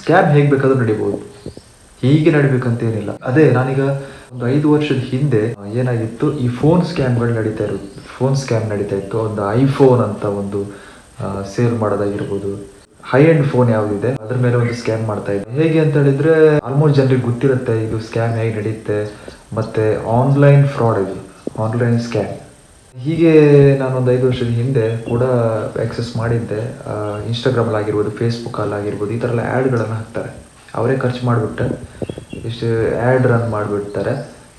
Scam ಹೇಗೆ ಬೇಕಾದ್ರೂ ನಡಿಬಹುದು, ಹೀಗೆ ನಡಿಬೇಕಂತ ಏನಿಲ್ಲ. ಅದೇ ನಾನೀಗ ಒಂದು 5 ವರ್ಷದ ಹಿಂದೆ ಏನಾಗಿತ್ತು, ಈ ಫೋನ್ ಸ್ಕ್ಯಾಮ್ಗಳು ನಡೀತಾ ಇತ್ತು. ಒಂದು ಐಫೋನ್ ಅಂತ ಒಂದು ಸೇಲ್ ಮಾಡೋದಾಗಿರ್ಬೋದು, ಹೈ ಎಂಡ್ ಫೋನ್ ಯಾವುದಿದೆ ಅದ್ರ ಮೇಲೆ ಒಂದು ಸ್ಕ್ಯಾಮ್ ಮಾಡ್ತಾ ಇದ್ದೆ. ಹೇಗೆ ಅಂತ ಹೇಳಿದ್ರೆ ಆಲ್ಮೋಸ್ಟ್ ಜನರಿಗೆ ಗೊತ್ತಿರುತ್ತೆ ಇದು ಸ್ಕ್ಯಾಮ್ ಹೇಗೆ ನಡೆಯುತ್ತೆ, ಮತ್ತೆ ಆನ್ಲೈನ್ ಫ್ರಾಡ್, ಇದು ಆನ್ಲೈನ್ ಸ್ಕ್ಯಾಮ್. ಹೀಗೆ ನಾನೊಂದು 5 ವರ್ಷದ ಹಿಂದೆ ಕೂಡ ಆಕ್ಸೆಸ್ ಮಾಡಿದ್ದೆ. ಇನ್ಸ್ಟಾಗ್ರಾಮಲ್ಲಿ ಆಗಿರ್ಬೋದು, ಫೇಸ್ಬುಕ್ಕಲ್ಲಿ ಆಗಿರ್ಬೋದು, ಈ ಥರ ಎಲ್ಲ ಆ್ಯಡ್ಗಳನ್ನು ಹಾಕ್ತಾರೆ. ಅವರೇ ಖರ್ಚು ಮಾಡಿಬಿಟ್ಟು ಇಷ್ಟು ಆ್ಯಡ್ ರನ್ ಮಾಡಿಬಿಡ್ತಾರೆ.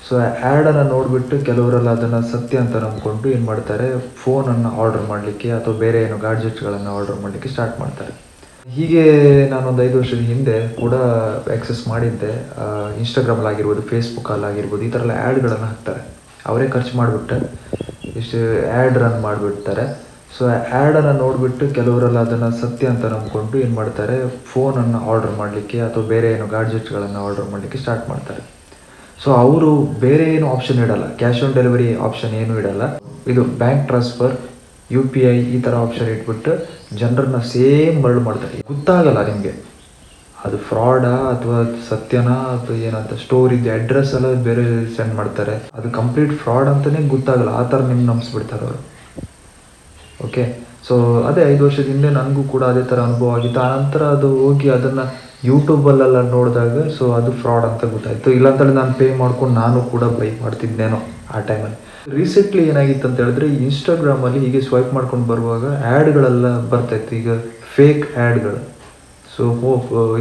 ಸೊ ಆ್ಯಡನ್ನು ನೋಡಿಬಿಟ್ಟು ಕೆಲವರೆಲ್ಲ ಅದನ್ನು ಸತ್ಯ ಅಂತ ನಂಬ್ಕೊಂಡು ಏನು ಮಾಡ್ತಾರೆ, ಫೋನನ್ನು ಆರ್ಡರ್ ಮಾಡಲಿಕ್ಕೆ ಅಥವಾ ಬೇರೆ ಏನೋ ಗಾಡ್ಜೆಟ್ಗಳನ್ನು ಆರ್ಡರ್ ಮಾಡಲಿಕ್ಕೆ ಸ್ಟಾರ್ಟ್ ಮಾಡ್ತಾರೆ. ಹೀಗೆ ನಾನೊಂದು 5 ವರ್ಷದ ಹಿಂದೆ ಕೂಡ ಆಕ್ಸೆಸ್ ಮಾಡಿದ್ದೆ. ಇನ್ಸ್ಟಾಗ್ರಾಮಲ್ಲಿ ಆಗಿರ್ಬೋದು, ಫೇಸ್ಬುಕ್ಕಲ್ಲಿ ಆಗಿರ್ಬೋದು, ಈ ಥರ ಎಲ್ಲ ಆ್ಯಡ್ಗಳನ್ನು ಹಾಕ್ತಾರೆ. ಅವರೇ ಖರ್ಚು ಮಾಡಿಬಿಟ್ಟು ಇಷ್ಟು ಆ್ಯಡ್ ರನ್ ಮಾಡಿಬಿಡ್ತಾರೆ. ಸೊ ಆ್ಯಡನ್ನು ನೋಡಿಬಿಟ್ಟು ಕೆಲವರೆಲ್ಲ ಅದನ್ನು ಸತ್ಯ ಅಂತ ನಂಬ್ಕೊಂಡು ಏನು ಮಾಡ್ತಾರೆ, ಫೋನನ್ನು ಆರ್ಡರ್ ಮಾಡಲಿಕ್ಕೆ ಅಥವಾ ಬೇರೆ ಏನೋ ಗಾಡ್ಜೆಟ್ಗಳನ್ನು ಆರ್ಡರ್ ಮಾಡಲಿಕ್ಕೆ ಸ್ಟಾರ್ಟ್ ಮಾಡ್ತಾರೆ. ಸೊ ಅವರು ಬೇರೆ ಏನು ಆಪ್ಷನ್ ಇಡಲ್ಲ, ಕ್ಯಾಶ್ ಆನ್ ಡೆಲಿವರಿ ಆಪ್ಷನ್ ಏನೂ ಇಡಲ್ಲ. ಇದು ಬ್ಯಾಂಕ್ ಟ್ರಾನ್ಸ್ಫರ್, UPI ಈ ಥರ ಆಪ್ಷನ್ ಇಟ್ಬಿಟ್ಟು ಜನರನ್ನ ಸೇಮ್ ಮರಳು ಮಾಡ್ತಾರೆ. ಗೊತ್ತಾಗಲ್ಲ ನಿಮಗೆ ಅದು ಫ್ರಾಡಾ ಅಥವಾ ಸತ್ಯನಾ ಅಥವಾ ಏನಂತ. ಸ್ಟೋರಿದ್ದು ಅಡ್ರೆಸ್ ಎಲ್ಲ ಬೇರೆ ಸೆಂಡ್ ಮಾಡ್ತಾರೆ. ಅದು ಕಂಪ್ಲೀಟ್ ಫ್ರಾಡ್ ಅಂತಲೇ ಗೊತ್ತಾಗಲ್ಲ, ಆ ಥರ ನಿಮ್ಗೆ ನಂಬಿಸ್ಬಿಡ್ತಾರೆ ಅವರು. ಓಕೆ, ಸೊ ಅದೇ 5 ವರ್ಷದ ಹಿಂದೆ ನನಗೂ ಕೂಡ ಅದೇ ಥರ ಅನುಭವ ಆಗಿತ್ತು. ಆನಂತರ ಅದು ಹೋಗಿ ಅದನ್ನು ಯೂಟ್ಯೂಬಲ್ಲೆಲ್ಲ ನೋಡಿದಾಗ ಸೊ ಅದು ಫ್ರಾಡ್ ಅಂತ ಗೊತ್ತಾಯಿತು. ಇಲ್ಲಾಂತೇಳಿ ನಾನು ಪೇ ಮಾಡ್ಕೊಂಡು ನಾನು ಕೂಡ ಬೈ ಮಾಡ್ತಿದ್ದೇನೋ ಆ ಟೈಮಲ್ಲಿ. ರೀಸೆಂಟ್ಲಿ ಏನಾಗಿತ್ತು ಅಂತ ಹೇಳಿದ್ರೆ, ಇನ್ಸ್ಟಾಗ್ರಾಮಲ್ಲಿ ಹೀಗೆ ಸ್ವೈಪ್ ಮಾಡ್ಕೊಂಡು ಬರುವಾಗ ಆ್ಯಡ್ಗಳೆಲ್ಲ ಬರ್ತಾಯಿತ್ತು. ಈಗ ಫೇಕ್ ಆ್ಯಡ್ಗಳು. ಸೊ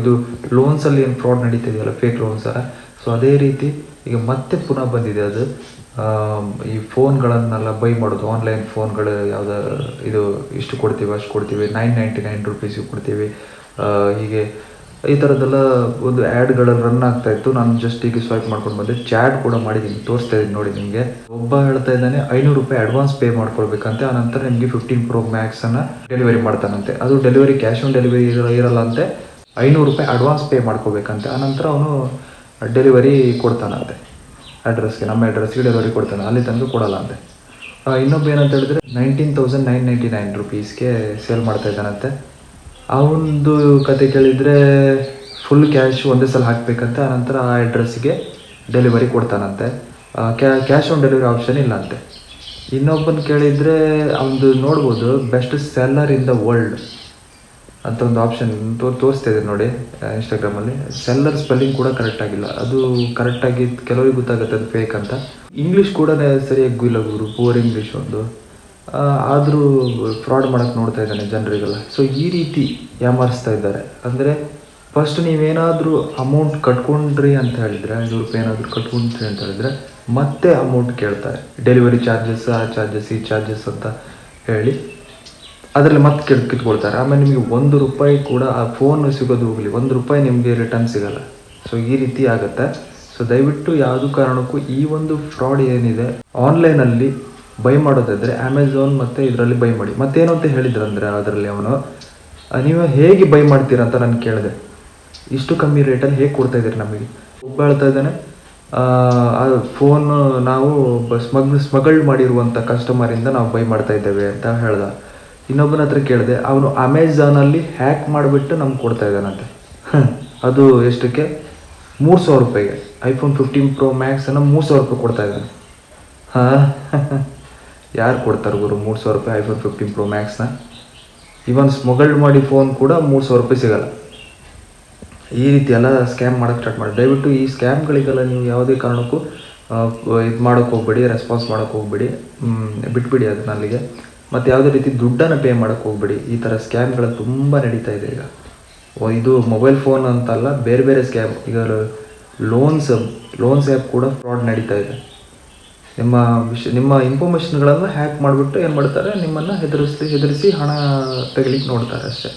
ಇದು ಲೋನ್ಸಲ್ಲಿ ಏನು ಫ್ರಾಡ್ ನಡೀತಿದೆಯಲ್ಲ, ಫೇಕ್ ಲೋನ್ಸರ, ಸೊ ಅದೇ ರೀತಿ ಈಗ ಮತ್ತೆ ಪುನಃ ಬಂದಿದೆ ಅದು. ಈ ಫೋನ್ಗಳನ್ನೆಲ್ಲ ಬೈ ಮಾಡೋದು, ಆನ್ಲೈನ್ ಫೋನ್ಗಳು ಯಾವುದೋ ಇದು ಇಷ್ಟು ಕೊಡ್ತೀವಿ ಅಷ್ಟು ಕೊಡ್ತೀವಿ, 999 ರುಪೀಸಿಗೆ ಕೊಡ್ತೀವಿ, ಹೀಗೆ ಈ ಥರದ್ದೆಲ್ಲ ಒಂದು ಆ್ಯಡ್ಗಳು ರನ್ ಆಗ್ತಾಯಿತ್ತು. ನಾನು ಜಸ್ಟ್ ಈಗ ಸ್ವೈಪ್ ಮಾಡ್ಕೊಂಡು ಬಂದೆ, ಚಾಟ್ ಕೂಡ ಮಾಡಿದ್ದೀನಿ, ತೋರಿಸ್ತಾ ಇದ್ದೀನಿ ನೋಡಿ ನಿಮಗೆ. ಒಬ್ಬ ಹೇಳ್ತಾ ಇದ್ದಾನೆ 500 ರೂಪಾಯಿ ಅಡ್ವಾನ್ಸ್ ಪೇ ಮಾಡ್ಕೊಳ್ಬೇಕಂತೆ, ಆನಂತರ ನಿಮಗೆ 15 Pro Maxನ್ನು ಡೆಲಿವರಿ ಮಾಡ್ತಾನಂತೆ. ಅದು ಡೆಲಿವರಿ ಕ್ಯಾಶ್ ಆನ್ ಡೆಲಿವರಿ ಇರಲ್ಲ ಅಂತೆ, 500 ರೂಪಾಯಿ ಅಡ್ವಾನ್ಸ್ ಪೇ ಮಾಡ್ಕೋಬೇಕಂತೆ, ಆನಂತರ ಅವನು ಡೆಲಿವರಿ ಕೊಡ್ತಾನಂತೆ. ಅಡ್ರೆಸ್ಗೆ, ನಮ್ಮ ಅಡ್ರೆಸ್ಗೆ ಡೆಲಿವರಿ ಕೊಡ್ತಾನೆ, ಅಲ್ಲಿ ತನಕ ಕೊಡಲ್ಲ ಅಂತೆ. ಇನ್ನೊಬ್ಬ ಏನಂತ ಹೇಳಿದ್ರೆ 19,999 ರುಪೀಸ್ಗೆ ಸೇಲ್ ಮಾಡ್ತಾ ಇದ್ದಾನಂತೆ. ಅವನದು ಕತೆ ಕೇಳಿದರೆ ಫುಲ್ ಕ್ಯಾಶ್ ಒಂದೇ ಸಲ ಹಾಕಬೇಕಂತೆ, ಆನಂತರ ಆ ಅಡ್ರೆಸ್ಗೆ ಡೆಲಿವರಿ ಕೊಡ್ತಾನಂತೆ. ಕ್ಯಾಶ್ ಆನ್ ಡೆಲಿವರಿ ಆಪ್ಷನ್ ಇಲ್ಲ ಅಂತೆ. ಇನ್ನೊಬ್ಬನ ಕೇಳಿದರೆ ಅವನದು ನೋಡ್ಬೋದು, best seller in the world ಅಂತ ಒಂದು ಆಪ್ಷನ್ ತೋರಿಸ್ತಾ ಇದೆ ನೋಡಿ ಇನ್ಸ್ಟಾಗ್ರಾಮಲ್ಲಿ. ಸೆಲ್ಲರ್ ಸ್ಪೆಲ್ಲಿಂಗ್ ಕೂಡ ಕರೆಕ್ಟಾಗಿಲ್ಲ, ಅದು ಕರೆಕ್ಟಾಗಿ ಕೆಲವರಿಗೆ ಗೊತ್ತಾಗುತ್ತೆ ಅದು ಫೇಕ್ ಅಂತ. ಇಂಗ್ಲೀಷ್ ಕೂಡ ಸರಿಯಾಗಿ ಇಲ್ಲ ಗುರು, ಪೂರ್ ಇಂಗ್ಲೀಷ್ ಒಂದು. ಆದರೂ ಫ್ರಾಡ್ ಮಾಡೋಕ್ಕೆ ನೋಡ್ತಾ ಇದ್ದಾನೆ ಜನರಿಗೆಲ್ಲ. ಸೊ ಈ ರೀತಿ ಯಾಮಾರಿಸ್ತಾ ಇದ್ದಾರೆ. ಅಂದರೆ ಫಸ್ಟ್ ನೀವೇನಾದರೂ ಅಮೌಂಟ್ ಕಟ್ಕೊಂಡ್ರಿ ಅಂತ ಹೇಳಿದರೆ, 500 ರೂಪಾಯಿ ಏನಾದರೂ ಕಟ್ಕೊಂಡ್ರಿ ಅಂತ ಹೇಳಿದ್ರೆ ಮತ್ತೆ ಅಮೌಂಟ್ ಕೇಳ್ತಾರೆ. ಡೆಲಿವರಿ ಚಾರ್ಜಸ್, ಆ ಚಾರ್ಜಸ್, ಈ ಚಾರ್ಜಸ್ ಅಂತ ಹೇಳಿ ಅದರಲ್ಲಿ ಮತ್ತೆ ಕಿತ್ಕೊಳ್ತಾರೆ. ಆಮೇಲೆ ನಿಮಗೆ 1 ರೂಪಾಯಿ ಕೂಡ ಆ ಫೋನ್ ಸಿಗೋದು ಹೋಗಲಿ, 1 ರೂಪಾಯಿ ನಿಮಗೆ ರಿಟರ್ನ್ ಸಿಗೋಲ್ಲ. ಸೊ ಈ ರೀತಿ ಆಗುತ್ತೆ. ಸೊ ದಯವಿಟ್ಟು ಯಾವುದೂ ಕಾರಣಕ್ಕೂ ಈ ಒಂದು ಫ್ರಾಡ್ ಏನಿದೆ ಆನ್ಲೈನಲ್ಲಿ ಬೈ ಮಾಡೋದಾದರೆ ಅಮೆಝಾನ್ ಮತ್ತು ಇದರಲ್ಲಿ ಬೈ ಮಾಡಿ. ಮತ್ತೇನು ಅಂತ ಹೇಳಿದ್ರು ಅಂದರೆ ಅದರಲ್ಲಿ ಅವನು, ನೀವು ಹೇಗೆ ಬೈ ಮಾಡ್ತೀರಾ ಅಂತ ನಾನು ಕೇಳಿದೆ. ಇಷ್ಟು ಕಮ್ಮಿ ರೇಟಲ್ಲಿ ಹೇಗೆ ಕೊಡ್ತಾಯಿದ್ದೀರಿ ನಮಗೆ? ಒಬ್ಬ ಹೇಳ್ತಾ ಇದ್ದಾನೆ, ಆ ಫೋನು ನಾವು ಸ್ಮಗಲ್ ಮಾಡಿರುವಂಥ ಕಸ್ಟಮರಿಂದ ನಾವು ಬೈ ಮಾಡ್ತಾ ಇದ್ದೇವೆ ಅಂತ ಹೇಳ್ದ. ಇನ್ನೊಬ್ಬನ ಹತ್ರ ಕೇಳಿದೆ, ಅವನು ಅಮೆಝಾನಲ್ಲಿ ಹ್ಯಾಕ್ ಮಾಡಿಬಿಟ್ಟು ನಮ್ಗೆ ಕೊಡ್ತಾ ಇದ್ದಾನಂತೆ. ಅದು ಎಷ್ಟಕ್ಕೆ? 300 ರೂಪಾಯಿಗೆ iPhone 15 Pro Maxನ್ನು 300 ರೂಪಾಯಿ ಕೊಡ್ತಾ ಇದ್ದಾನೆ. ಯಾರು ಕೊಡ್ತಾರೆ ಗುರು 300 ರೂಪಾಯಿ iPhone 15 Pro Maxನ? ಇವನ್ ಸ್ಮಗಲ್ಡ್ ಮಾಡಿ ಫೋನ್ ಕೂಡ 300 ರೂಪಾಯಿ ಸಿಗೋಲ್ಲ. ಈ ರೀತಿ ಎಲ್ಲ ಸ್ಕ್ಯಾಮ್ ಮಾಡೋಕ್ಕೆ ಸ್ಟಾರ್ಟ್ ಮಾಡಿ. ದಯವಿಟ್ಟು ಈ ಸ್ಕ್ಯಾಮ್ಗಳಿಗೆಲ್ಲ ನೀವು ಯಾವುದೇ ಕಾರಣಕ್ಕೂ ಇದು ಮಾಡೋಕ್ಕೆ ಹೋಗ್ಬೇಡಿ, ರೆಸ್ಪಾನ್ಸ್ ಮಾಡೋಕ್ಕೆ ಹೋಗ್ಬೇಡಿ, ಬಿಟ್ಬಿಡಿ ಅದನ್ನ ಅಲ್ಲಿಗೆ. ಮತ್ತು ಯಾವುದೇ ರೀತಿ ದುಡ್ಡನ್ನು ಪೇ ಮಾಡೋಕ್ಕೆ ಹೋಗ್ಬೇಡಿ. ಈ ಥರ ಸ್ಕ್ಯಾಮ್ಗಳು ತುಂಬ ನಡೀತಾ ಇದೆ ಈಗ. ಇದು ಮೊಬೈಲ್ ಫೋನ್ ಅಂತಲ್ಲ, ಬೇರೆ ಬೇರೆ ಸ್ಕ್ಯಾಮ್. ಈಗ ಲೋನ್ಸ್ ಆ್ಯಪ್ ಕೂಡ ಫ್ರಾಡ್ ನಡೀತಾ ಇದೆ. ನಿಮ್ಮ ಇನ್ಫಾರ್ಮೇಷನ್ಗಳನ್ನು ಹ್ಯಾಕ್ ಮಾಡಿಬಿಟ್ಟು ಏನು ಮಾಡ್ತಾರೆ, ನಿಮ್ಮನ್ನು ಹೆದರಿಸಿ ಹಣ ತೆಗಿಲಿಕ್ಕೆ ನೋಡ್ತಾರೆ ಅಷ್ಟೇ.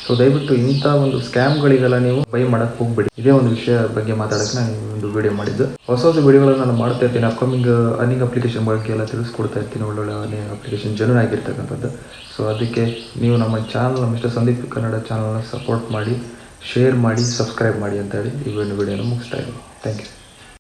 ಸೊ ದಯವಿಟ್ಟು ಇಂಥ ಒಂದು ಸ್ಕ್ಯಾಮ್ಗಳಿಗೆಲ್ಲ ನೀವು ಬೈ ಮಾಡೋಕ್ಕೆ ಹೋಗ್ಬೇಡಿ. ಇದೇ ಒಂದು ವಿಷಯ ಬಗ್ಗೆ ಮಾತಾಡೋಕ್ಕೆ ನಾನು ಒಂದು ವಿಡಿಯೋ ಮಾಡಿದ್ದು. ಹೊಸ ವಿಡಿಯೋಗಳನ್ನು ನಾನು ಮಾಡ್ತಾ ಇರ್ತೀನಿ. ಅಪ್ಕಮಿಂಗ್ ಅರ್ನಿಂಗ್ ಅಪ್ಲಿಕೇಶನ್ ಬಗ್ಗೆ ಎಲ್ಲ ತಿಳಿಸ್ಕೊಡ್ತಾ ಇರ್ತೀನಿ, ಒಳ್ಳೊಳ್ಳೆ ಅರ್ನಿಂಗ್ ಅಪ್ಲಿಕೇಶನ್ ಜನರಲ್ ಆಗಿರ್ತಕ್ಕಂಥದ್ದು. ಸೊ ಅದಕ್ಕೆ ನೀವು ನಮ್ಮ ಚಾನಲ್, ಮಿಸ್ಟರ್ ಸಂದೀಪ್ ಕನ್ನಡ ಚಾನಲ್ನ ಸಪೋರ್ಟ್ ಮಾಡಿ, ಶೇರ್ ಮಾಡಿ, ಸಬ್ಸ್ಕ್ರೈಬ್ ಮಾಡಿ ಅಂತ ಹೇಳಿ ಈ ವಿಡಿಯೋನ ಮುಗಿಸ್ತಾ ಇದ್ದೀನಿ. Thank you.